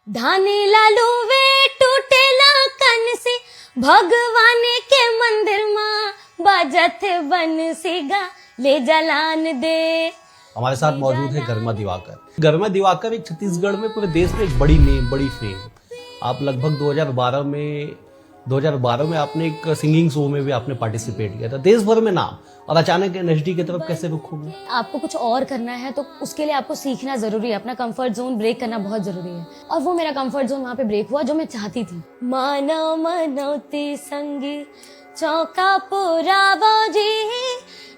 धानी लालू वे टूटेला कन से भगवान के मंदिर माँ बजत बंसी गा ले जलान दे। हमारे साथ मौजूद है गरिमा दिवाकर। गरिमा दिवाकर एक छत्तीसगढ़ में पूरे देश में एक बड़ी नेम, बड़ी फेम। आप लगभग 2012 में आपने एक सिंगिंग शो में भी आपने पार्टिसिपेट किया था, देश भर में नाम, और अचानक एनएचडी की तरफ कैसे रुख हो गया? आपको कुछ और करना है तो उसके लिए आपको सीखना जरूरी है, अपना कंफर्ट जोन ब्रेक करना बहुत जरूरी है, और वो मेरा कंफर्ट जोन वहाँ पे ब्रेक हुआ जो मैं चाहती थी। मानो मनोती संगी चौका पुरावो जी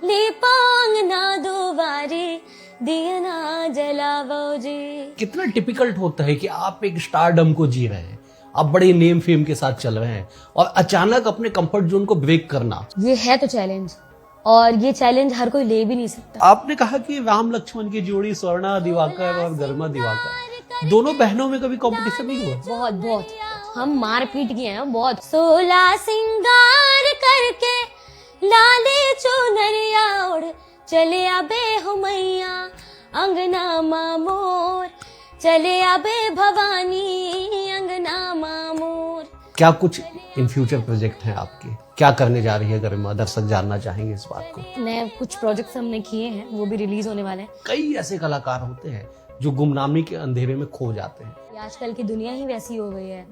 लीपांग ना दुबारी दिया ना जलावो जी। कितना डिफिकल्ट होता है कि आप एक स्टारडम को जी रहे हैं, आप बड़े नेम फेम के साथ चल रहे हैं, और अचानक अपने कंफर्ट जोन को ब्रेक करना, ये है तो चैलेंज, और ये चैलेंज हर कोई ले भी नहीं सकता। आपने कहा कि राम लक्ष्मण की जोड़ी स्वर्णा दिवाकर और गरिमा दिवाकर, दोनों बहनों में कभी कंपटीशन नहीं हुआ? बहुत बहुत हम मार पीट किए हैं बहुत। 16 सिंगार करके लाले चुनरिया उड़ चले आबे हो मैया अंगना मामोर, चले आबे भवानी अंगना मामोर। क्या कुछ इन फ्यूचर प्रोजेक्ट हैं आपके? क्या करने जा रही है गरिमा? दर्शक जानना चाहेंगे इस बात को। नए कुछ प्रोजेक्ट्स हमने किए हैं, वो भी रिलीज होने वाले हैं। कई ऐसे कलाकार होते हैं जो गुमनामी के अंधेरे में खो जाते हैं। आजकल की दुनिया ही वैसी हो गई है,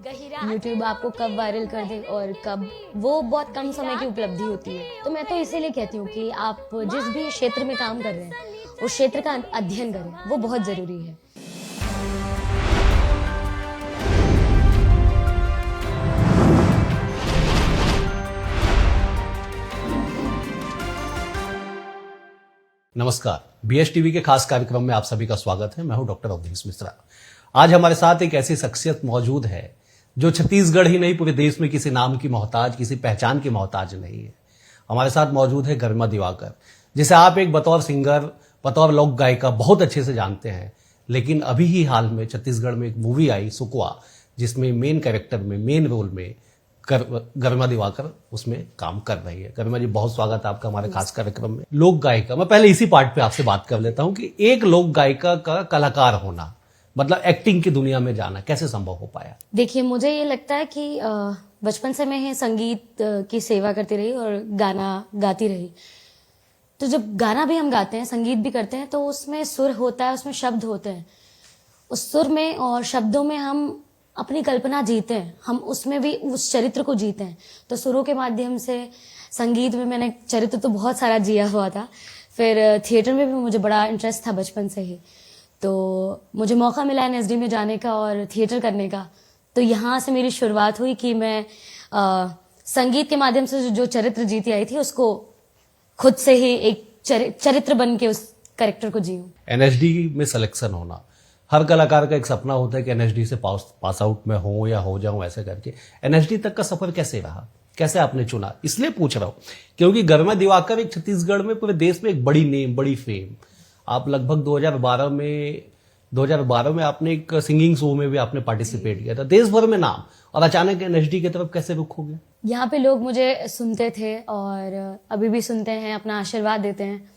यूट्यूब आपको कब वायरल कर दे और कब, वो बहुत कम समय की उपलब्धि होती है। तो मैं तो इसीलिए कहती हूँ कि आप जिस भी क्षेत्र में काम कर रहे हैं उस क्षेत्र का अध्ययन करें, वो बहुत जरूरी है। नमस्कार, बीएस टीवी के खास कार्यक्रम में आप सभी का स्वागत है। मैं हूं डॉक्टर अवधेश मिश्रा। आज हमारे साथ एक ऐसी शख्सियत मौजूद है जो छत्तीसगढ़ ही नहीं पूरे देश में किसी नाम की मोहताज, किसी पहचान की मोहताज नहीं है। हमारे साथ मौजूद है गरिमा दिवाकर, जिसे आप एक बतौर सिंगर, बतौर लोक गायिका बहुत अच्छे से जानते हैं। लेकिन अभी ही हाल में छत्तीसगढ़ में एक मूवी आई सुकवा, जिसमें मेन कैरेक्टर में, मेन रोल में गरिमा दिवाकर उसमें काम कर रही है। गरिमा जी, बहुत स्वागत है आपका हमारे खास कार्यक्रम में। लोक गायिका, मैं पहले इसी पार्ट पे आपसे बात कर लेता हूं कि एक लोक गायिका का कलाकार होना, मतलब एक्टिंग की दुनिया में जाना, कैसे संभव हो पाया? देखिए, मुझे ये लगता है कि बचपन से मैं संगीत की सेवा करती रही और गाना गाती रही। तो जब गाना भी हम गाते हैं, संगीत भी करते हैं, तो उसमें सुर होता है, उसमें शब्द होते हैं। उस सुर में और शब्दों में हम अपनी कल्पना जीते हैं, हम उसमें भी उस चरित्र को जीते हैं। तो सुरों के माध्यम से संगीत में मैंने चरित्र तो बहुत सारा जिया हुआ था। फिर थिएटर में भी मुझे बड़ा इंटरेस्ट था बचपन से ही, तो मुझे मौका मिला एनएसडी में जाने का और थिएटर करने का। तो यहाँ से मेरी शुरुआत हुई कि मैं संगीत के माध्यम से जो चरित्र जीती आई थी उसको खुद से ही एक चरित्र बन के उस कैरेक्टर को जीऊं। एनएसडी में सिलेक्शन होना हर कलाकार का एक सपना होता है कि एनएसडी से पास आउट में हो या हो जाऊं, ऐसे करके। एनएसडी तक का सफर कैसे रहा, कैसे आपने चुना? इसलिए पूछ रहा हूं क्योंकि गरिमा दिवाकर एक छत्तीसगढ़ में, पूरे देश में एक बड़ी नेम, बड़ी फेम। आप लगभग 2012 में आपने एक सिंगिंग शो में भी आपने पार्टिसिपेट किया था, देश भर में नाम, और अचानक एनएसडी की तरफ कैसे रुख हो गया? यहाँ पे लोग मुझे सुनते थे और अभी भी सुनते हैं, अपना आशीर्वाद देते हैं,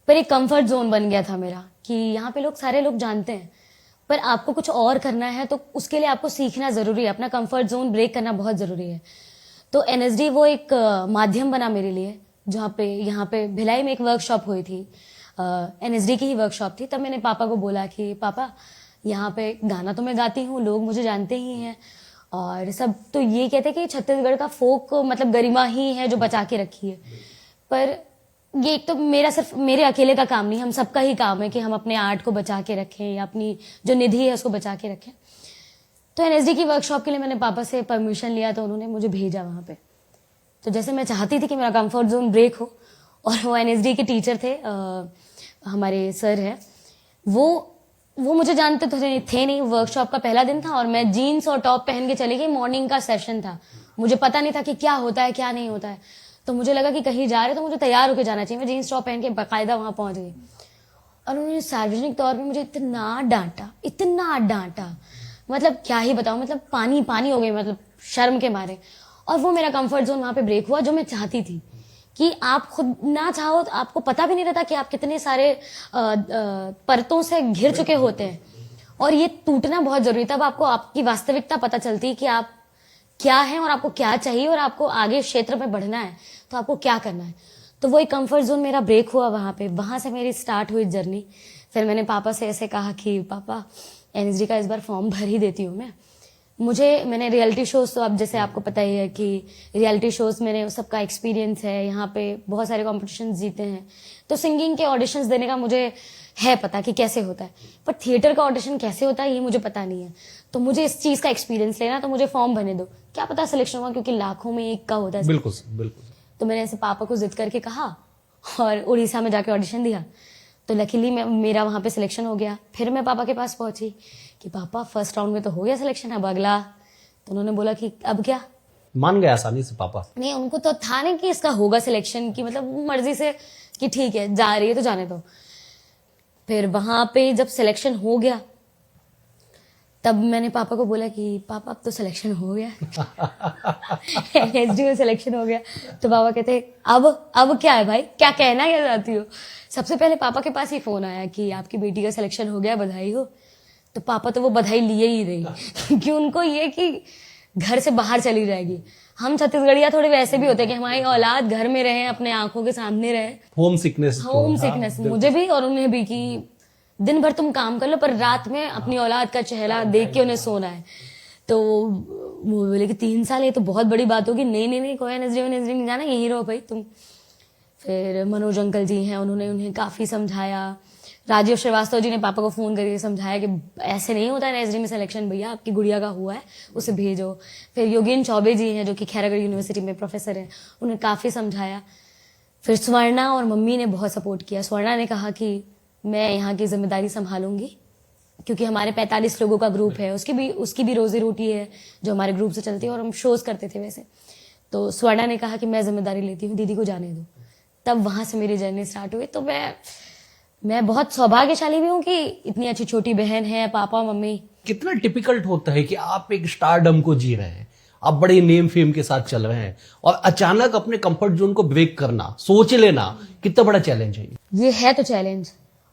पर एक कंफर्ट जोन बन गया था मेरा कि यहाँ पे सारे लोग जानते हैं, पर आपको कुछ और करना है तो उसके लिए आपको सीखना जरूरी है, अपना कंफर्ट जोन ब्रेक करना बहुत जरूरी है। तो एनएसडी वो एक माध्यम बना मेरे लिए, जहाँ पे यहाँ पे भिलाई में एक वर्कशॉप हुई थी, एनएसडी की ही वर्कशॉप थी। तब मैंने पापा को बोला कि पापा, यहाँ पे गाना तो मैं गाती हूँ, लोग मुझे जानते ही हैं, और सब तो ये कहते हैं कि छत्तीसगढ़ का फोक मतलब गरिमा ही है जो बचा के रखी है। पर ये एक तो मेरा सिर्फ मेरे अकेले का काम नहीं, हम सबका ही काम है कि हम अपने आर्ट को बचा के रखें या अपनी जो निधि है उसको बचा के रखें। तो एनएसडी की वर्कशॉप के लिए मैंने पापा से परमिशन लिया, तो उन्होंने मुझे भेजा वहाँ पे। तो जैसे मैं चाहती थी कि मेरा कंफर्ट जोन ब्रेक हो, और वो एनएसडी के टीचर थे, हमारे सर हैं, वो मुझे जानते तो थे नहीं। वर्कशॉप का पहला दिन था और मैं जीन्स और टॉप पहन के चली गई, मॉर्निंग का सेशन था, मुझे पता नहीं था कि क्या होता है क्या नहीं होता है। तो मुझे लगा कि कहीं जा रहे तो मुझे तैयार होकर जाना चाहिए। मैं जीन्स टॉप पहन के बाकायदा वहां पहुंच गई, और उन्होंने सार्वजनिक तौर पे मुझे इतना डांटा, मतलब क्या ही बताऊं, मतलब पानी पानी हो गई, मतलब शर्म के मारे। और वो मेरा कंफर्ट जोन वहां पे ब्रेक हुआ जो मैं चाहती थी कि आप खुद ना चाहो तो आपको पता भी नहीं रहता कि आप कितने सारे परतों से घिर चुके होते हैं, और ये टूटना बहुत जरूरी है। तब आपको आपकी वास्तविकता पता चलती है कि आप क्या है और आपको क्या चाहिए, और आपको आगे क्षेत्र में बढ़ना है तो आपको क्या करना है। तो वो एक कंफर्ट जोन मेरा ब्रेक हुआ वहां पे, वहां से मेरी स्टार्ट हुई जर्नी। फिर मैंने पापा से ऐसे कहा कि पापा एनएसडी का इस बार फॉर्म भर ही देती हूँ मैंने रियलिटी शोज, तो अब जैसे आपको पता ही है कि रियलिटी शोज मैंने सबका एक्सपीरियंस है, यहाँ पे बहुत सारे कॉम्पिटिशन जीते हैं, तो सिंगिंग के ऑडिशंस देने का मुझे है पता कि कैसे होता है, पर थिएटर का ऑडिशन कैसे होता है ये मुझे पता नहीं है। तो मुझे इस चीज का एक्सपीरियंस लेना, तो मुझे फॉर्म भरने दो, क्या पता सिलेक्शन हुआ, क्योंकि लाखों में एक का होता है। बिल्कुल बिल्कुल। तो मैंने ऐसे पापा को जिद करके कहा और उड़ीसा में जाके ऑडिशन दिया, तो लकीली मेरा वहां पे सिलेक्शन हो गया। फिर मैं पापा के पास पहुंची कि पापा फर्स्ट राउंड में तो हो गया सिलेक्शन, अब अगला। तो उन्होंने बोला कि अब क्या। मान गए आसानी से पापा? नहीं, उनको तो था नहीं कि इसका होगा सिलेक्शन, की मतलब मर्जी से कि ठीक है जा रही है तो जाने दो। फिर वहां पे जब सिलेक्शन हो गया तब मैंने पापा को बोला कि पापा अब तो सिलेक्शन हो गया एनएसडी में सिलेक्शन हो गया। तो पापा कहते अब क्या है भाई, क्या कहना क्या चाहती हो। सबसे पहले पापा के पास ही फोन आया कि आपकी बेटी का सिलेक्शन हो गया, बधाई हो। तो पापा तो वो बधाई लिए ही रही क्योंकि उनको ये कि घर से बाहर चली जाएगी। हम छत्तीसगढ़िया थोड़े वैसे भी होते हैं कि हमारी औलाद घर में रहे, अपने आंखों के सामने रहे। होम सिकनेस मुझे भी और उन्हें भी, कि दिन भर तुम काम कर लो पर रात में अपनी औलाद का चेहरा देख के उन्हें सोना है। तो वो बोले कि 3 साल ये तो बहुत बड़ी बात होगी। नहीं कोई एनएसडी नहीं जाना, यही रहो भाई तुम। फिर मनोज अंकल जी हैं, उन्होंने उन्हें काफी समझाया। राजीव श्रीवास्तव जी ने पापा को फोन करके समझाया कि ऐसे नहीं होता है एनएसडी में सिलेक्शन, भैया आपकी गुड़िया का हुआ है, उसे भेजो। फिर योगेंद्र चौबे जी हैं जो कि खैरागढ़ यूनिवर्सिटी में प्रोफेसर हैं, उन्हें काफी समझाया। फिर स्वर्णा और मम्मी ने बहुत सपोर्ट किया। स्वर्णा ने कहा कि मैं यहाँ की जिम्मेदारी संभालूंगी, क्योंकि हमारे 45 लोगों का ग्रुप है, उसकी भी रोजी रोटी है जो हमारे ग्रुप से चलती है, और हम शोज करते थे वैसे। तो स्वर्णा ने कहा कि मैं जिम्मेदारी लेती हूँ, दीदी को जाने दो। तब वहां से मेरी जर्नी स्टार्ट हुई। तो मैं बहुत सौभाग्यशाली भी हूँ कि इतनी अच्छी छोटी बहन है, पापा मम्मी। कितना टिपिकल्ट होता है कि आप एक स्टारडम को जी रहे हैं, आप बड़े नेम फेम के साथ चल रहे हैं, और अचानक अपने कंफर्ट जोन को ब्रेक करना, सोच लेना, कितना बड़ा चैलेंज है ये है तो चैलेंज,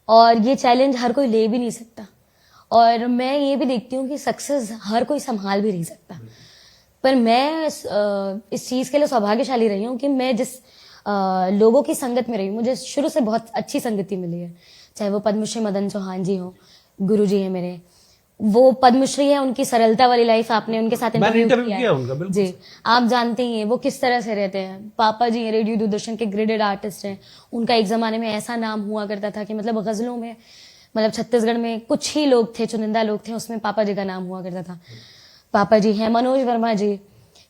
और ये चैलेंज हर कोई ले भी नहीं सकता। और मैं ये भी देखती हूँ कि सक्सेस हर कोई संभाल भी नहीं सकता। पर मैं इस चीज के लिए सौभाग्यशाली रही हूँ कि मैं जिस लोगों की संगत में रही हूँ, मुझे शुरू से बहुत अच्छी संगति मिली है। चाहे वो पद्मश्री मदन चौहान जी हो, गुरु जी हैं मेरे, वो पद्मश्री है, उनकी सरलता वाली लाइफ आपने उनके साथ इंटरव्यू किया है जी, आप जानते ही हैं वो किस तरह से रहते हैं। पापा जी हैं, रेडियो दूरदर्शन के ग्रेडेड आर्टिस्ट हैं। उनका एक जमाने में ऐसा नाम हुआ करता था कि मतलब गजलों में, मतलब छत्तीसगढ़ में कुछ ही लोग थे, चुनिंदा लोग थे, उसमें पापा जी का नाम हुआ करता था। पापा जी हैं। मनोज वर्मा जी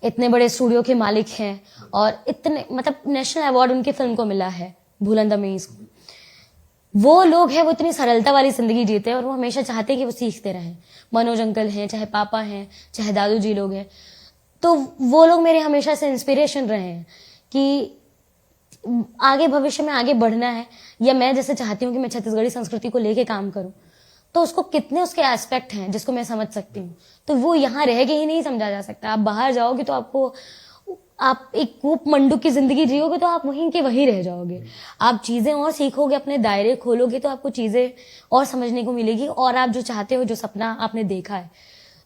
इतने बड़े स्टूडियो के मालिक हैं, और इतने मतलब नेशनल अवार्ड उनकी फिल्म को मिला है, भूलन द मेज को। वो लोग हैं, वो इतनी सरलता वाली जिंदगी जीते हैं, और वो हमेशा चाहते हैं कि वो सीखते रहें। मनोज अंकल हैं, चाहे पापा हैं, चाहे दादू जी लोग हैं, तो वो लोग मेरे हमेशा से इंस्पिरेशन रहे हैं कि आगे भविष्य में आगे बढ़ना है, या मैं जैसे चाहती हूँ कि मैं छत्तीसगढ़ी संस्कृति को लेके काम करूं, तो उसको कितने उसके एस्पेक्ट हैं जिसको मैं समझ सकती हूँ, तो वो यहाँ रह के ही नहीं समझा जा सकता। आप बाहर जाओगे तो आप एक कूप मंडूक की जिंदगी जियोगे तो आप वहीं के वहीं रह जाओगे। आप चीजें और सीखोगे, अपने दायरे खोलोगे तो आपको चीजें और समझने को मिलेगी, और आप जो चाहते हो, जो सपना आपने देखा है,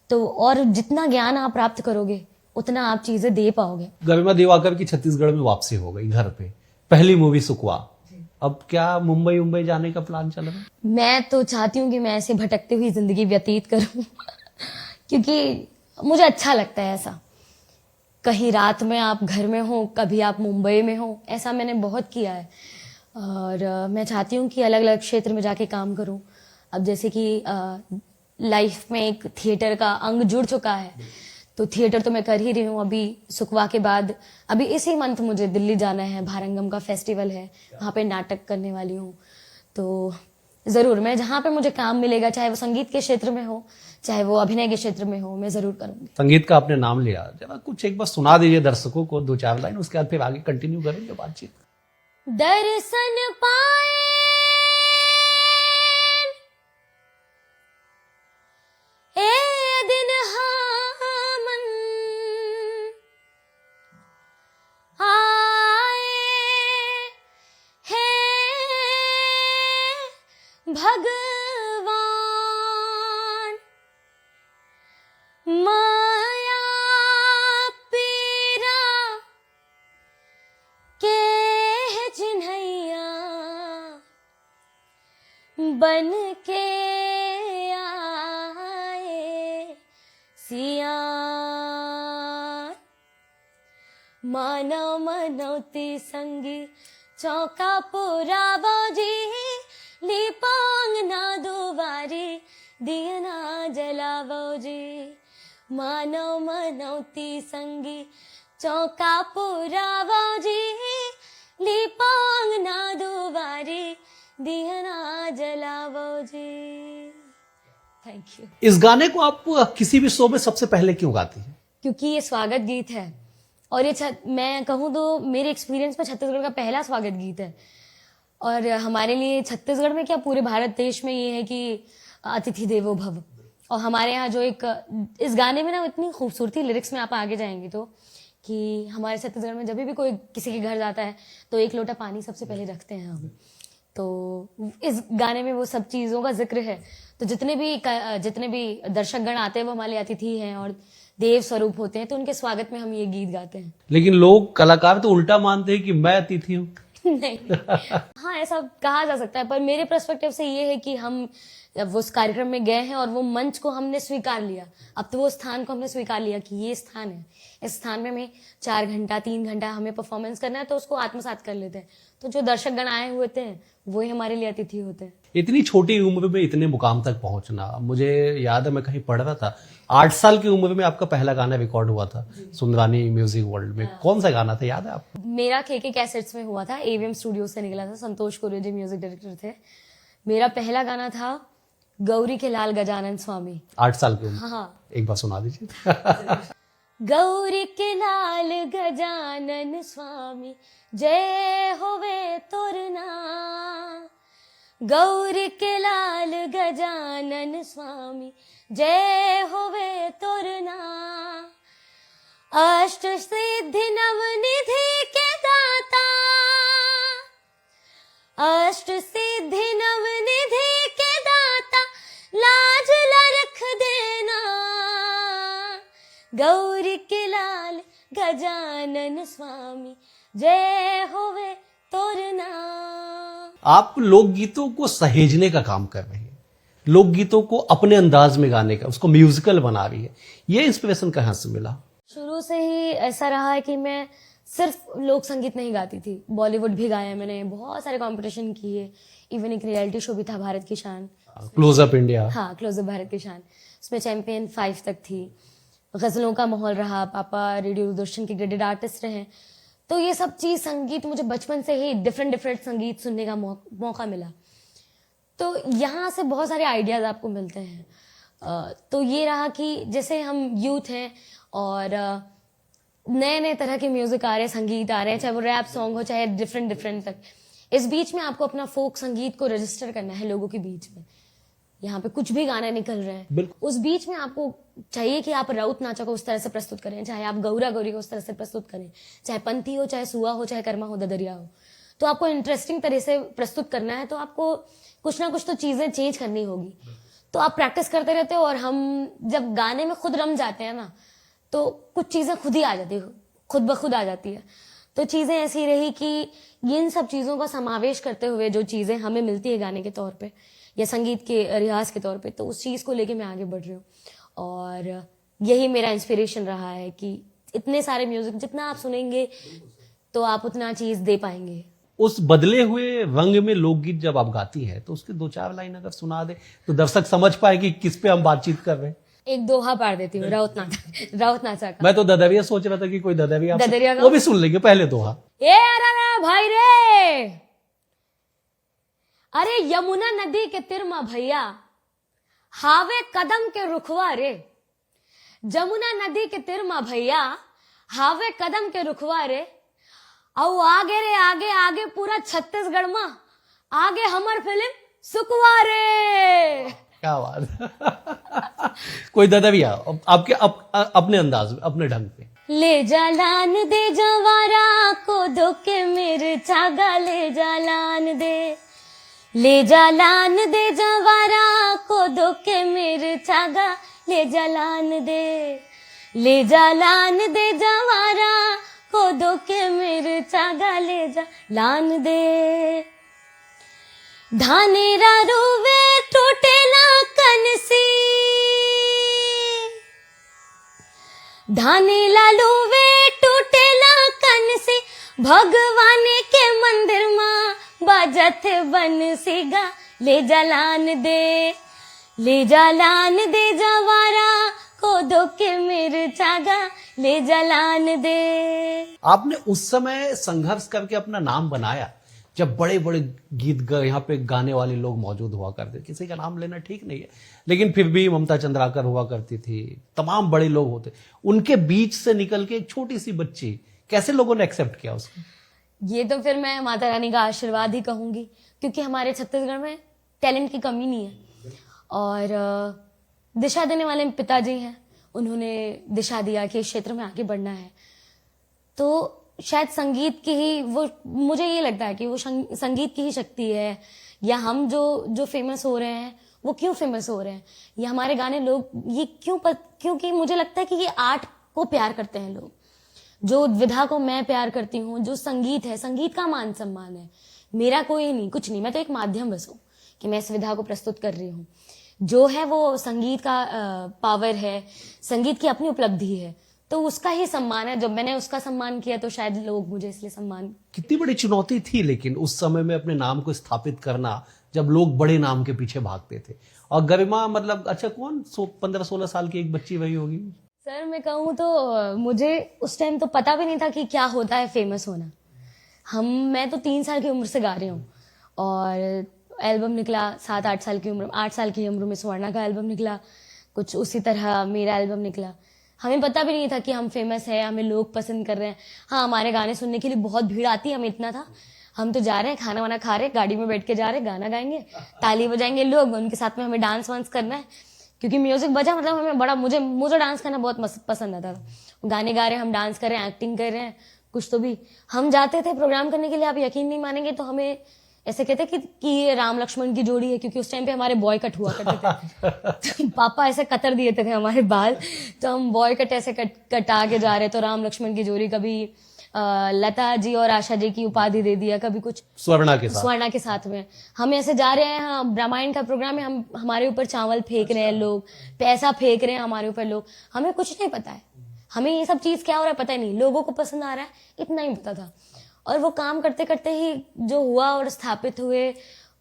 तो और जितना ज्ञान आप प्राप्त करोगे उतना आप चीजें दे पाओगे। गरिमा दिवाकर की छत्तीसगढ़ में वापसी हो गई घर पे, पहली मूवी सुकवा, अब क्या मुंबई जाने का प्लान चल रहा है? मैं तो चाहती हूँ कि मैं ऐसे भटकते हुई जिंदगी व्यतीत करूं क्योंकि मुझे अच्छा लगता है ऐसा। कहीं रात में आप घर में हो, कभी आप मुंबई में हो, ऐसा मैंने बहुत किया है। और मैं चाहती हूँ कि अलग अलग क्षेत्र में जाके काम करूं। अब जैसे कि लाइफ में एक थिएटर का अंग जुड़ चुका है, तो थिएटर तो मैं कर ही रही हूँ। अभी सुकवा के बाद अभी इसी मंथ मुझे दिल्ली जाना है, भारंगम का फेस्टिवल है, वहाँ पे नाटक करने वाली हूँ। तो जरूर मैं जहाँ पे मुझे काम मिलेगा, चाहे वो संगीत के क्षेत्र में हो, चाहे वो अभिनय के क्षेत्र में हो, मैं जरूर करूंगी। संगीत का आपने नाम लिया, जरा कुछ एक बार सुना दीजिए दर्शकों को 2-4 लाइन, उसके बाद फिर आगे कंटिन्यू करेंगे बातचीत। दर्शन पाए ए दिन हामन आए हे भगवान, बन के आए सिया, मानव मनौती संगी चौका पुरावो जी, लीपोंग ना दुबारी दिया ना जलावो जी, मानव मनौती संगी चौका पुरावो जी, लीपोंग ना दुबारी दिया ना जलावो जी। Thank you. इस गाने को आप किसी भी शो में सबसे पहले क्यों गाती हैं? क्योंकि ये स्वागत गीत है और ये मैं कहूँ तो मेरे एक्सपीरियंस में छत्तीसगढ़ का पहला स्वागत गीत है। और हमारे लिए छत्तीसगढ़ में क्या पूरे भारत देश में ये है कि अतिथि देवो भव। और हमारे यहाँ जो एक इस गाने में ना इतनी खूबसूरती लिरिक्स में आप आगे जाएंगे तो कि हमारे छत्तीसगढ़ में जब भी कोई किसी के घर जाता है तो एक लोटा पानी सबसे पहले रखते हैं हम। तो इस गाने में वो सब चीज़ों का जिक्र है। तो जितने भी दर्शकगण आते हैं वो हमारे अतिथि हैं और देव स्वरूप होते हैं, तो उनके स्वागत में हम ये गीत गाते हैं। लेकिन लोग कलाकार तो उल्टा मानते हैं कि मैं अतिथि हूँ। नहीं, हाँ ऐसा कहा जा सकता है, पर मेरे पर्सपेक्टिव से ये है कि हम वो उस कार्यक्रम में गए हैं और वो मंच को हमने स्वीकार लिया। अब तो वो स्थान को हमने स्वीकार लिया कि ये स्थान है, इस स्थान में हमें 4 घंटा 3 घंटा हमें परफॉर्मेंस करना है, तो उसको आत्मसात कर लेते हैं। तो जो दर्शकगण आए हुए थे वो ही हमारे लिए अतिथि होते हैं। इतनी छोटी उम्र में इतने मुकाम तक पहुंचना, मुझे याद है मैं कहीं पढ़ रहा था 8 साल की उम्र में आपका पहला गाना रिकॉर्ड हुआ था सुंदरानी म्यूजिक वर्ल्ड में। कौन सा गाना था, याद है आपको? मेरा केके कैसेट्स में हुआ था, एवीएम स्टूडियो से निकला था, संतोष कुरियन जी म्यूजिक डायरेक्टर थे। मेरा पहला गाना था गौरी के लाल गजानन स्वामी। 8 साल की उम्र? हाँ, एक बार सुना दीजिए। गौरी के लाल गजानन स्वामी जय होवे तोरना, गौरी के लाल गजानन स्वामी जय होवे तोरना, अष्ट सिद्धि नवनिधि के दाता, अष्ट सिद्धि नवनिधि के दाता, लाज लरख देना, गौरी के लाल गजानन स्वामी जय होवे तोरना। आप लोकगीतों को सहेजने का काम कर रही हैं, लोकगीतों को अपने अंदाज में गाने का, उसको म्यूजिकल बना रही है। ये इंस्पिरेशन कहाँ से मिला? शुरू से ही ऐसा रहा है कि मैं सिर्फ लोक संगीत नहीं गाती थी, बॉलीवुड भी गाया मैंने, बहुत सारे कंपटीशन किए, इवन एक रियलिटी शो भी था भारत की शान, क्लोजअप इंडिया। हाँ, क्लोजअप भारत की शान, उसमें चैंपियन 5 तक थी। गजलों का माहौल रहा, पापा रेडियो दूरदर्शन के ग्रेडेड आर्टिस्ट रहे। तो ये सब चीज संगीत मुझे बचपन से ही डिफरेंट संगीत सुनने का मौका मिला। तो यहाँ से बहुत सारे आइडियाज आपको मिलते हैं। तो ये रहा कि जैसे हम यूथ हैं और नए नए तरह के म्यूजिक आ रहे हैं, संगीत आ रहे हैं, चाहे वो रैप सॉन्ग हो चाहे डिफरेंट तक। इस बीच में आपको अपना फोक संगीत को रजिस्टर करना है लोगों के बीच में। यहाँ पे कुछ भी गाने निकल रहे हैं, उस बीच में आपको चाहिए कि आप राउत नाचा को उस तरह से प्रस्तुत करें, चाहे आप गौरा गौरी को उस तरह से प्रस्तुत करें, चाहे पंथी हो, चाहे सुआ हो, चाहे कर्मा हो, ददरिया हो। तो आपको इंटरेस्टिंग तरह से प्रस्तुत करना है, तो आपको कुछ ना कुछ तो चीजें चेंज करनी होगी। तो आप प्रैक्टिस करते रहते हो और हम जब गाने में खुद रम जाते हैं ना, तो कुछ चीजें खुद ही आ जाती है, खुद ब खुद आ जाती है। तो चीजें ऐसी रही कि इन सब चीजों का समावेश करते हुए जो चीजें हमें मिलती है गाने के तौर पे या संगीत के रियाज के तौर पे, तो उस चीज को लेके मैं आगे बढ़ रही हूँ। और यही मेरा इंस्पिरेशन रहा है कि इतने सारे म्यूजिक जितना आप सुनेंगे तो आप उतना चीज दे पाएंगे। उस बदले हुए रंग में लोकगीत जब आप गाती हैं तो उसके 2-4 लाइन अगर सुना दे तो दर्शक समझ पाए कि किस पे हम बातचीत कर रहे हैं। एक दोहा पाड़ देती हूँ राउत नाचा का। मैं तो ददरिया सोच रहा था कि कोई ददरिया का वो भी सुन लेंगे। पहले दोहा। ए अरे भाई रे, अरे यमुना नदी के तिरमा भैया, हावे कदम के रुखवा रे, जमुना नदी के तिरमा भैया, हावे कदम के रुखवा रे, औ आगे रे आगे आगे पूरा छत्तीसगढ़ में आगे हमर फिल्म सुकवा रे। क्या बात। कोई ददरिया आपके अपने अंदाज में, अपने ढंग पे। ले जालान दे जवारा को दो के मेरे चागा, ले जालान दे, ले जालान दे जवारा को दो के मेरे चागा, ले जालान दे, ले जालान दे जवारा को दो के मेरे चागा, ले जालान दे। धानेरा रोवे टूटेला कनसी, धानेला रोवे टूटेला कनसी, भगवान के मंदिर मां बाजत बंसी गा, ले जालान दे जवारा को दो के मेरे चागा, ले जालान दे। आपने उस समय संघर्ष करके अपना नाम बनाया जब बड़े बड़े गीत यहाँ पे गाने वाले लोग मौजूद हुआ करते, किसी का नाम लेना ठीक नहीं है, लेकिन फिर भी ममता चंद्राकर हुआ करती थी, तमाम बड़े लोग होते, उनके बीच से निकल के एक छोटी सी बच्ची, कैसे लोगों ने एक्सेप्ट किया उसको? ये तो फिर मैं माता रानी का आशीर्वाद ही कहूंगी, क्योंकि हमारे छत्तीसगढ़ में टैलेंट की कमी नहीं है, और दिशा देने वाले पिताजी हैं, उन्होंने दिशा दिया कि इस क्षेत्र में आगे बढ़ना है। तो शायद संगीत की ही वो, मुझे ये लगता है कि वो संगीत की ही शक्ति है, या हम जो फेमस हो रहे हैं वो क्यों फेमस हो रहे हैं, या हमारे गाने लोग ये क्योंकि मुझे लगता है कि ये आर्ट को प्यार करते हैं लोग, जो विधा को मैं प्यार करती हूँ, जो संगीत है, संगीत का मान सम्मान है, मेरा कोई नहीं, कुछ नहीं, मैं तो एक माध्यम बस हूँ कि मैं इस विधा को प्रस्तुत कर रही हूँ। जो है वो संगीत का पावर है, संगीत की अपनी उपलब्धि है, तो उसका ही सम्मान है। जब मैंने उसका सम्मान किया तो शायद लोग मुझे इसलिए सम्मान। कितनी बड़ी चुनौती थी लेकिन उस समय में अपने नाम को स्थापित करना, जब लोग बड़े नाम के पीछे भागते थे, और गरिमा मतलब अच्छा कौन 15-16 साल की एक बच्ची वही होगी? सर मैं कहूँ तो मुझे उस टाइम तो पता भी नहीं था कि क्या होता है फेमस होना। मैं तो 3 साल की उम्र से गा रही हूँ, और एल्बम निकला 7-8 साल की उम्र, 8 साल की उम्र में स्वर्णा का एल्बम निकला, कुछ उसी तरह मेरा एल्बम निकला। हमें पता भी नहीं था कि हम फेमस है, हमें लोग पसंद कर रहे हैं। हाँ, हमारे गाने सुनने के लिए बहुत भीड़ आती है, हमें इतना था, हम तो जा रहे हैं, खाना वाना खा रहे हैं, गाड़ी में बैठ के जा रहे हैं, गाना गाएंगे, ताली बजाएंगे लोग, उनके साथ में हमें डांस वांस करना है, क्योंकि म्यूजिक बजा मतलब हमें बड़ा, मुझे डांस करना बहुत पसंद आता था। गाने गा रहे हैं, हम डांस कर रहे हैं, एक्टिंग कर रहे हैं, कुछ तो भी। हम जाते थे प्रोग्राम करने के लिए, आप यकीन नहीं मानेंगे, तो हमें ऐसे कहते कि ये राम लक्ष्मण की जोड़ी है, क्योंकि उस टाइम पे हमारे बॉय कट हुआ करते थे। पापा ऐसे कतर दिए थे हमारे बाल, तो हम बॉय कट ऐसे कटा के जा रहे, तो राम लक्ष्मण की जोड़ी, कभी लता जी और आशा जी की उपाधि दे दिया, कभी कुछ स्वर्णा के साथ में हम ऐसे जा रहे हैं। हाँ, रामायण का प्रोग्राम है, हमारे ऊपर चावल फेंक रहे हैं लोग, पैसा फेंक रहे हैं हमारे ऊपर लोग, हमें कुछ नहीं पता है, हमें ये सब चीज क्या हो रहा है पता ही नहीं, लोगों को पसंद आ रहा है इतना ही पता था। और वो काम करते करते ही जो हुआ और स्थापित हुए,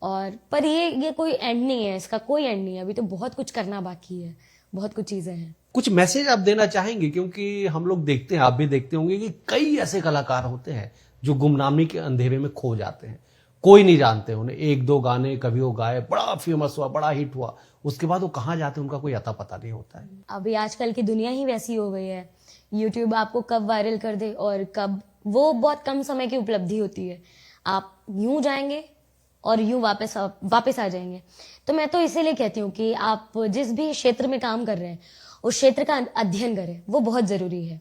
और पर ये कोई एंड नहीं है, इसका कोई एंड नहीं है, अभी तो बहुत कुछ करना बाकी है, बहुत कुछ चीजें हैं। कुछ मैसेज आप देना चाहेंगे, क्योंकि हम लोग देखते हैं, आप भी देखते होंगे कि कई ऐसे कलाकार होते हैं जो गुमनामी के अंधेरे में खो जाते हैं, कोई नहीं जानते उन्हें, 1-2 गाने कभी वो गाए, बड़ा फेमस हुआ, बड़ा हिट हुआ, उसके बाद वो कहाँ जाते हैं उनका कोई अता पता नहीं होता है। अभी आजकल की दुनिया ही वैसी हो गई है, यूट्यूब आपको कब वायरल कर दे और कब, वो बहुत कम समय की उपलब्धि होती है, आप यूं जाएंगे और यूं वापस आ जाएंगे। तो मैं तो इसीलिए कहती हूँ कि आप जिस भी क्षेत्र में काम कर रहे हैं उस क्षेत्र का अध्ययन करें, वो बहुत जरूरी है।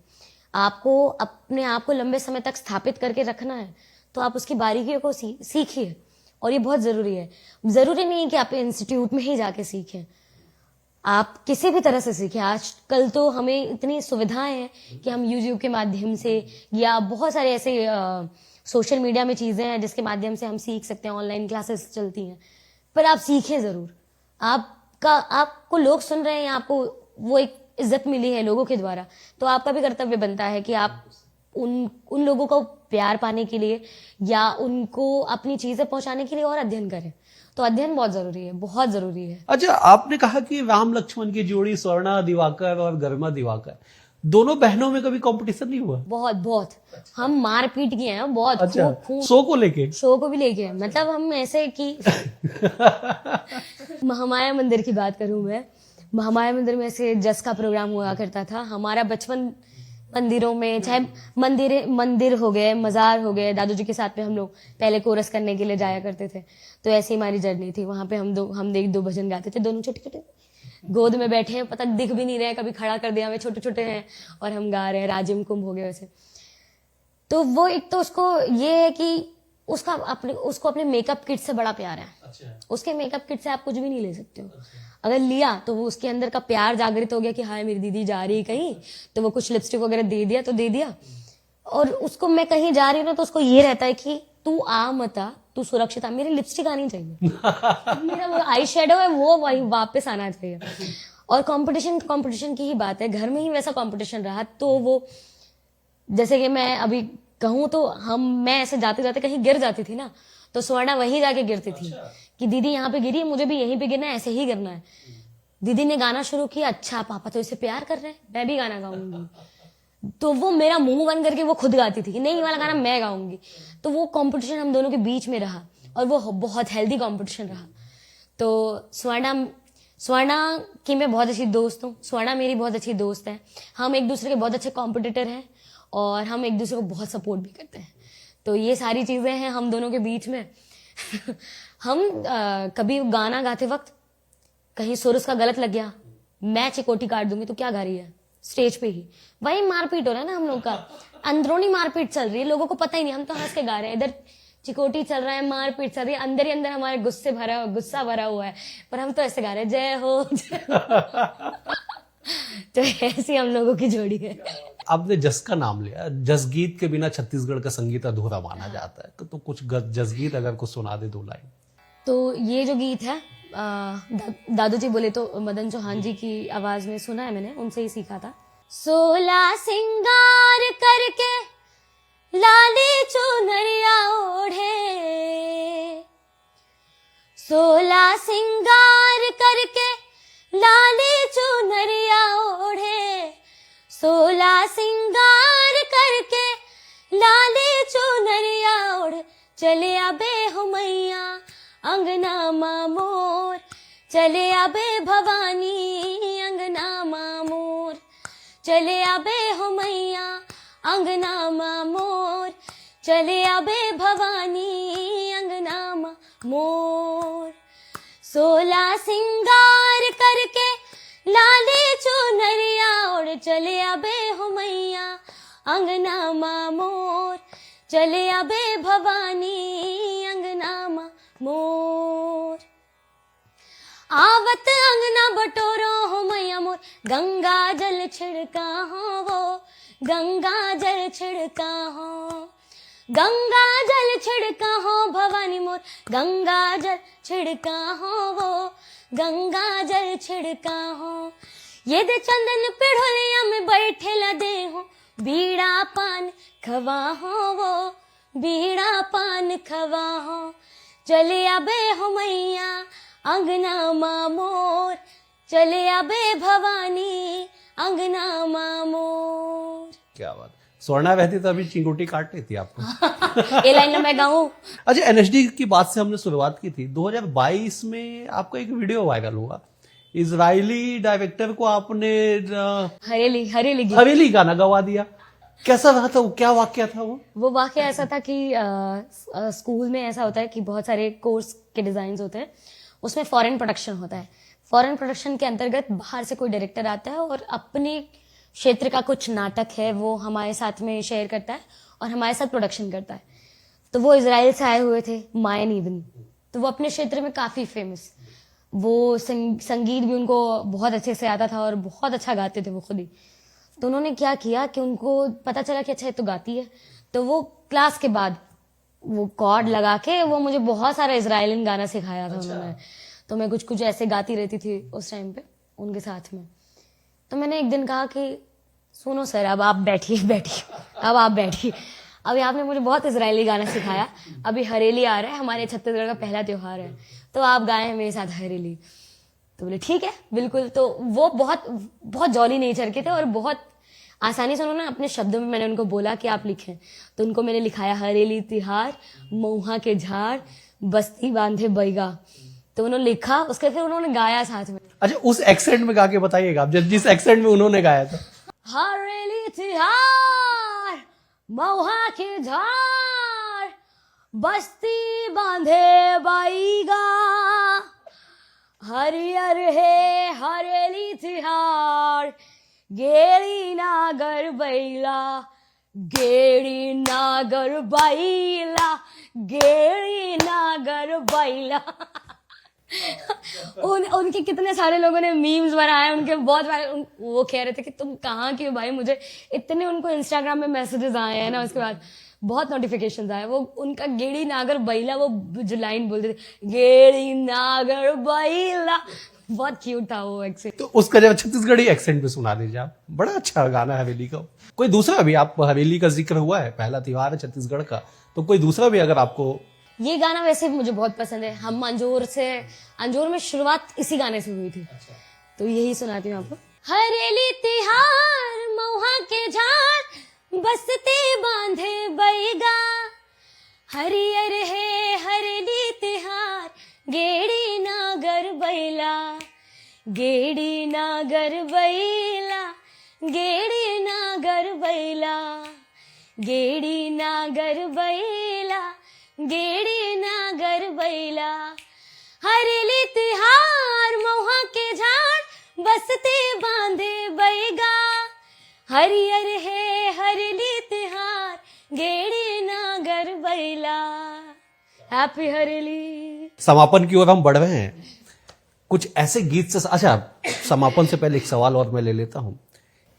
आपको अपने आप को लंबे समय तक स्थापित करके रखना है, तो आप उसकी बारीकियों को सीखिए, और ये बहुत जरूरी है। जरूरी नहीं है कि आप इंस्टीट्यूट में ही जाके सीखें, आप किसी भी तरह से सीखें। आजकल तो हमें इतनी सुविधाएं हैं कि हम यूट्यूब के माध्यम से, या बहुत सारे ऐसे सोशल मीडिया में चीजें हैं जिसके माध्यम से हम सीख सकते हैं, ऑनलाइन क्लासेस चलती हैं, पर आप सीखें जरूर। आपको लोग सुन रहे हैं, आपको वो एक इज्जत मिली है लोगों के द्वारा, तो आपका भी कर्तव्य बनता है कि आप उन लोगों को प्यार पाने के लिए या उनको अपनी चीजें पहुंचाने के लिए और अध्ययन करें। तो अध्ययन बहुत जरूरी है, बहुत जरूरी है। अच्छा, आपने कहा कि राम लक्ष्मण की जोड़ी स्वर्णा दिवाकर और गरिमा दिवाकर, दोनों बहनों में कभी कंपटीशन नहीं हुआ? बहुत हम मारपीट किए हैं बहुत। अच्छा, शो को भी लेके, मतलब हम ऐसे कि महामाया मंदिर की बात करूं मैं, महामाया मंदिर में ऐसे जस का प्रोग्राम हुआ करता था हमारा बचपन। मंदिरों में, चाहे मंदिर हो गए, मजार हो गए, दादू जी के साथ में हम लोग पहले कोरस करने के लिए जाया करते थे, तो ऐसी हमारी जर्नी थी। वहां पे हम दो भजन गाते थे, दोनों छोटे छोटे गोद में बैठे हैं, पता दिख भी नहीं रहे, कभी खड़ा कर दिया हमें, छोटे छोटे हैं और हम गा रहे हैं, राजिम कुंभ हो गए वैसे। तो वो एक तो उसको ये है कि उसको अपने मेकअप किट से बड़ा प्यार है। अच्छा। उसके मेकअप किट से आप कुछ भी नहीं ले सकते हो। अगर लिया तो वो उसके अंदर का प्यार जागृत हो गया कि हाँ मेरी दीदी जा रही है कहीं, तो वो कुछ लिपस्टिक वगैरह दे दिया तो दे दिया। और उसको मैं कहीं जा रही हूँ ना, तो उसको ये रहता है कि तू आ मता, तू सुरक्षित आ, मेरी लिपस्टिक आनी चाहिए मेरा वो आई शेडो है वो वही वापस आना चाहिए। और कंपटीशन की ही बात है, घर में ही वैसा कंपटीशन रहा तो वो, जैसे कि मैं अभी कहूँ तो मैं ऐसे जाते जाते कहीं गिर जाती थी ना, तो स्वर्णा वहीं जाके गिरती थी कि दीदी यहाँ पे गिरी है, मुझे भी यहीं पे गिरना है, ऐसे ही करना है। दीदी ने गाना शुरू किया, अच्छा पापा तो इसे प्यार कर रहे हैं, मैं भी गाना गाऊंगी। तो वो मेरा मुंह बंद करके वो खुद गाती थी कि नहीं, ये वाला गाना मैं गाऊंगी। तो वो कंपटीशन हम दोनों के बीच में रहा और वो बहुत हेल्दी कंपटीशन रहा। तो स्वर्णा की मैं बहुत अच्छी दोस्त हूँ, स्वर्णा मेरी बहुत अच्छी दोस्त है, हम एक दूसरे के बहुत अच्छे कॉम्पिटिटर हैं और हम एक दूसरे को बहुत सपोर्ट भी करते हैं। तो ये सारी चीजें हैं हम दोनों के बीच में हम कभी गाना गाते वक्त कहीं सुर उसका गलत लग गया, मैं चिकोटी काट दूंगी, तो क्या गा रही है स्टेज पे ही, वही मारपीट हो रहा है ना हम लोग का, अंदरूनी मारपीट चल रही है, लोगों को पता ही नहीं, हम तो हंस के गा रहे हैं, इधर चिकोटी चल रहा है, मारपीट चल रही है, अंदर ही अंदर हमारे गुस्सा भरा हुआ है, पर हम तो ऐसे गा रहे हैं जय हो जय हो। तो ऐसी हम लोगों की जोड़ी है। आपने जस का नाम लिया, जस गीत के बिना छत्तीसगढ़ का संगीत अधूरा माना जाता है, तो कुछ जस गीत अगर कुछ सुना दे 2 लाइन। तो ये जो गीत है दादू जी बोले तो मदन चौहान जी की आवाज में सुना है मैंने, उनसे ही सीखा था। 16 सिंगार करके लाली चुनरिया ओढ़े, 16 सिंगार करके लाली चुनरिया ओढ़े, 16 सिंगार करके लाली चुनरिया ओढ़े, चले आबे हो मैया अंगना मामोर, चले आबे भवानी अंगना मामोर, चले आबे हो मैया अंगना मामोर, चले आबे भवानी अंगना मामोर। 16 सिंगार करके लाली चुनरिया ओढ़, चले आबे हो मैया अंगना मामोर, चले आबे भवानी अंगना मोर। आवत अंगना बटोरो हो मैया मोर, गंगा जल छिड़का हो वो, गंगा जल छिड़का हो, गंगा जल छिड़का हो भवानी मोर, गंगा जल छिड़का हो वो, गंगा जल छिड़का हो। ये दे चंदन पिढ़ोलिया में बैठे लदे हो, बीड़ा पान खवा हो वो, बीड़ा पान खवा हो, चले आबे हो मैया अंगना मामोर, चले आबे भवानी अंगना मामोर। क्या बात। स्वर्णा रहती तो अभी चिंगूटी काट लेती आपको। ये लाइन मैं गाऊं। अच्छा, एनएचडी की बात से हमने शुरुआत की थी। 2022 में आपका एक वीडियो वायरल हुआ, इजरायली डायरेक्टर को आपने हवेली गाना गवा दिया। कैसा रहा था वो, क्या वाकया था वो वाकया ऐसा था कि स्कूल में ऐसा होता है कि बहुत सारे कोर्स के डिजाइन होते हैं, उसमें फॉरेन प्रोडक्शन होता है। फॉरेन प्रोडक्शन के अंतर्गत बाहर से कोई डायरेक्टर आता है और अपने क्षेत्र का कुछ नाटक है वो हमारे साथ में शेयर करता है और हमारे साथ प्रोडक्शन करता है। तो वो इजराइल से आए हुए थे, मायन इवन, तो वो अपने क्षेत्र में काफी फेमस, वो संगीत भी उनको बहुत अच्छे से आता था और बहुत अच्छा गाते थे वो खुद ही। तो उन्होंने क्या किया कि उनको पता चला कि अच्छा ये तो गाती है, तो वो क्लास के बाद वो कॉर्ड लगा के वो मुझे बहुत सारा इजराइलियन गाना सिखाया था उन्होंने। तो मैं कुछ ऐसे गाती रहती थी उस टाइम पे उनके साथ में। तो मैंने एक दिन कहा कि सुनो सर, अब आप बैठिए, अब आप बैठिए, अभी आपने मुझे बहुत इजरायली गाना सिखाया, अभी हरेली आ रहा है, हमारे छत्तीसगढ़ का पहला त्योहार है, तो आप गाएं मेरे साथ हरेली। तो बोले ठीक है बिल्कुल। तो वो बहुत जॉली नेचर के थे और बहुत आसानी से उन्होंने अपने शब्दों में, मैंने उनको बोला कि आप लिखें, तो उनको मैंने लिखाया हरेली तिहार मऊहा के झाड़ बस्ती बांधे बैगा। तो उन्होंने लिखा, उसके फिर उन्होंने गाया साथ में। अच्छा, उस एक्सेंट में गा के बताइएगा आप, जिस एक्सेंट में उन्होंने गाया था। हरेली तिहार मऊहा के झाड़ बस्ती बांधे बैगा, हरियर है हरेली तिहार गेड़ी नागर बैला, गेड़ी नागर बैला, गेड़ी नागर बैला। उनके कितने सारे लोगों ने मीम्स बनाए, उनके बहुत सारे वो कह रहे थे कि तुम कहाँ की हो भाई। मुझे इतने उनको इंस्टाग्राम में मैसेजेस आए हैं ना, उसके बाद बहुत नोटिफिकेशंस आए। वो उनका गेड़ी नागर बैला, वो जो लाइन बोलते थे गेड़ी नागर बैला, बहुत क्यूट था वो एक्चुअली। तो उसका जब छत्तीसगढ़ी एक्सेंट में सुना दीजिए आप, बड़ा अच्छा गाना है हवेली का। कोई दूसरा भी, आप हवेली का जिक्र हुआ है, पहला त्योहार है छत्तीसगढ़ का, तो कोई दूसरा भी अगर आपको। ये गाना वैसे मुझे बहुत पसंद है। हम अंजोर में शुरुआत इसी गाने से हुई थी, तो यही सुनाती हूँ आपको। हरेली तिहार मऊहा के झाड़ बसते बांधे बैगा, हरियर है हरेली तिहार गेड़ी नागर बैला, गेड़ी नागर बैला, गेड़ी नागर बैला, गेड़ी नागर बैला, गेड़ी नागर बैला। हरेली तिहार मऊहा के झाड़ बसते बांधे बैगा, हरियर है हरेली तिहार गेड़ी नागर बैला। हैप्पी हरेली। समापन की ओर हम बढ़ रहे हैं, कुछ ऐसे गीत से। अच्छा, समापन से पहले एक सवाल और मैं ले लेता हूं।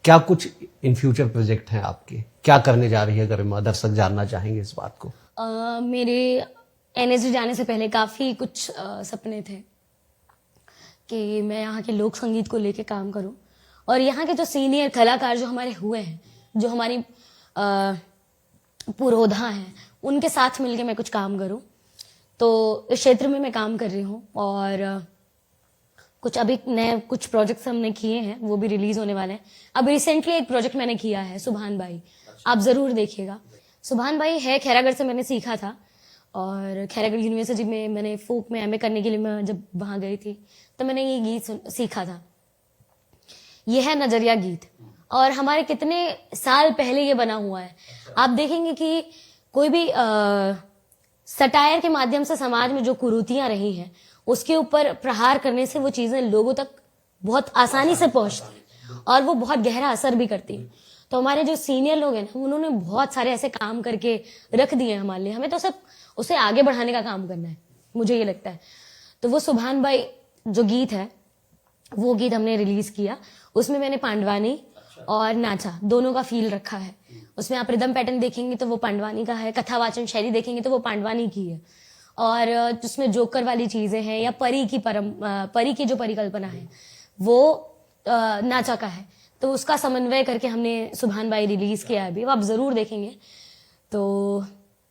क्या कुछ इन फ्यूचर प्रोजेक्ट हैं आपके, क्या करने जा रही है गरिमा? दर्शक जानना चाहेंगे इस बात को। मेरे एनएसडी जाने से पहले काफी कुछ सपने थे कि मैं यहाँ के लोक संगीत को लेके काम करूं, और यहाँ के जो सीनियर कलाकार जो हमारे हुए हैं, जो हमारी पुरोधा हैं, उनके साथ मिलके मैं कुछ काम करूं। तो इस क्षेत्र में मैं काम कर रही हूँ, और कुछ अभी नए कुछ प्रोजेक्ट्स हमने किए हैं, वो भी रिलीज होने वाले हैं। अब रिसेंटली एक प्रोजेक्ट मैंने किया है सुभान बाई, आप जरूर देखिएगा। सुभान बाई है खैरागढ़ से, मैंने सीखा था, और खैरागढ़ यूनिवर्सिटी में मैंने फोक में एमए करने के लिए मैं जब वहां गई थी तो मैंने ये गीत सीखा था। ये है नजरिया गीत, और हमारे कितने साल पहले ये बना हुआ है। आप देखेंगे कि कोई भी सटायर के माध्यम से समाज में जो कुरीतियां रही हैं उसके ऊपर प्रहार करने से वो चीजें लोगों तक बहुत आसानी से पहुंचती हैं, और वो बहुत गहरा असर भी करती हैं। तो हमारे जो सीनियर लोग हैं ना, उन्होंने बहुत सारे ऐसे काम करके रख दिए हैं हमारे लिए। हमें तो सिर्फ उसे आगे बढ़ाने का काम करना है, मुझे ये लगता है। तो वो सुभान बाई जो गीत है, वो गीत हमने रिलीज किया। उसमें मैंने पांडवानी और नाचा दोनों का फील रखा है। उसमें आप रिदम पैटर्न देखेंगे तो वो पांडवानी का है, कथावाचन शैली देखेंगे तो वो पांडवानी की है, और जिसमें जोकर वाली चीजें हैं या परी की जो परिकल्पना है वो नाचा का है। तो उसका समन्वय करके हमने सुभान बाई रिलीज किया है अभी, वो आप जरूर देखेंगे। तो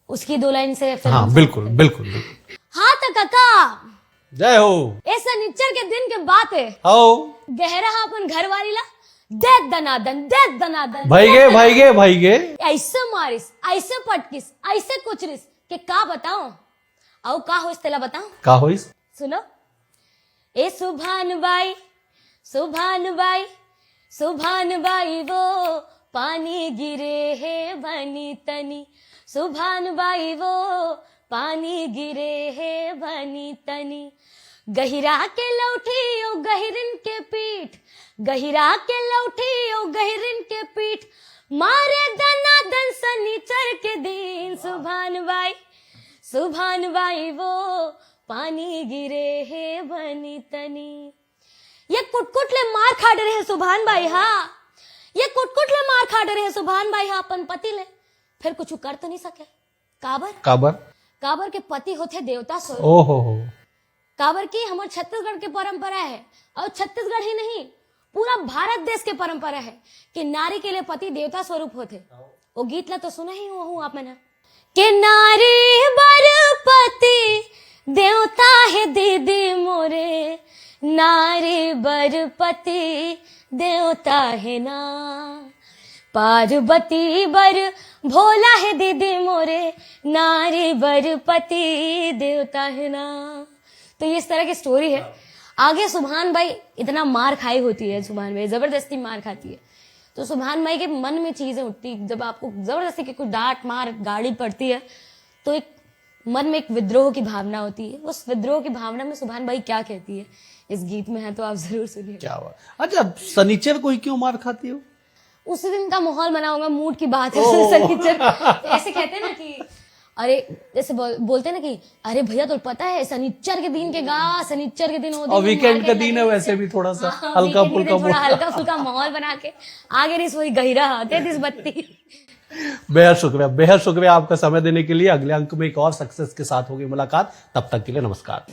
उसकी 2 लाइन से फिर हाँ, बिल्कुल बिल्कुल बिल्कुल। हाँ तो काका जय हो। ऐसा निच्चर के दिन के बात है, आओ गहरा अपन घर वाली ला देख दनादन भाईगे ऐसे मारिस, ऐसे पटकिस, ऐसे कुचरिस के का बताऊं, औ का होइस तेला बताऊं। का होइस? सुनो। ए सुभान बाई वो पानी गिरे है बनी तनी, सुभान बाई वो पानी गिरे है बनी तनी, गहिरा के लौठी ओ गहिरिन के पीठ, गहिरा के लौठी ओ गहिरिन के पीठ, मारे दना दन सनीचर के दिन, सुभान बाई वो पानी गिरे है बनी तनी। ये कुटकुटले मार खाड़ रहे सुभान बाई, हाँ ये कुटकुटले मार खाड़ रहे सुभान बाई, हाँ अपन पति ले फिर कुछ कर तो नहीं सके। काबर के पति होते देवता स्वरूप। ओहो। काबर की हमारे छत्तीसगढ़ की परंपरा है, और छत्तीसगढ़ ही नहीं पूरा भारत देश के परंपरा है कि नारी के लिए पति देवता स्वरूप होते। वो गीत ला तो सुना ही हूँ आप मैंने कि नारी बर पति देवता है दीदी मोरे, नारी बर पति देवता है ना, पार्वती बर भोला है दीदी मोरे, नारी बर पति देवता है ना। तो ये इस तरह की स्टोरी है। आगे सुभान बाई इतना मार खाई होती है, सुभान बाई जबरदस्ती मार खाती है, तो सुभान बाई के मन में चीजें उठती, जब आपको जबरदस्ती की कोई डांट मार गाड़ी पड़ती है तो एक मन में एक विद्रोह की भावना होती है। उस विद्रोह की भावना में सुभान बाई क्या कहती है इस गीत में है, तो आप जरूर सुनिए। क्या हुआ? अच्छा, सनीचर को ही क्यों मार खाती हो? उसी दिन का माहौल बना होगा, मूड की बात है। सनीचर ऐसे कहते हैं ना कि अरे जैसे बोलते हैं ना कि अरे भैया तो पता है शनिचर के दिन के गा, शनिचर के दिन वो और वीकेंड का दिन है वैसे भी थोड़ा सा हल्का फुल्का थोड़ा हल्का फुल्का माहौल बना के आगे रिस वही गहिरा 33 बत्ती। बेहद शुक्रिया आपका समय देने के लिए। अगले अंक में एक और सक्सेस के साथ होगी मुलाकात, तब तक के लिए नमस्कार।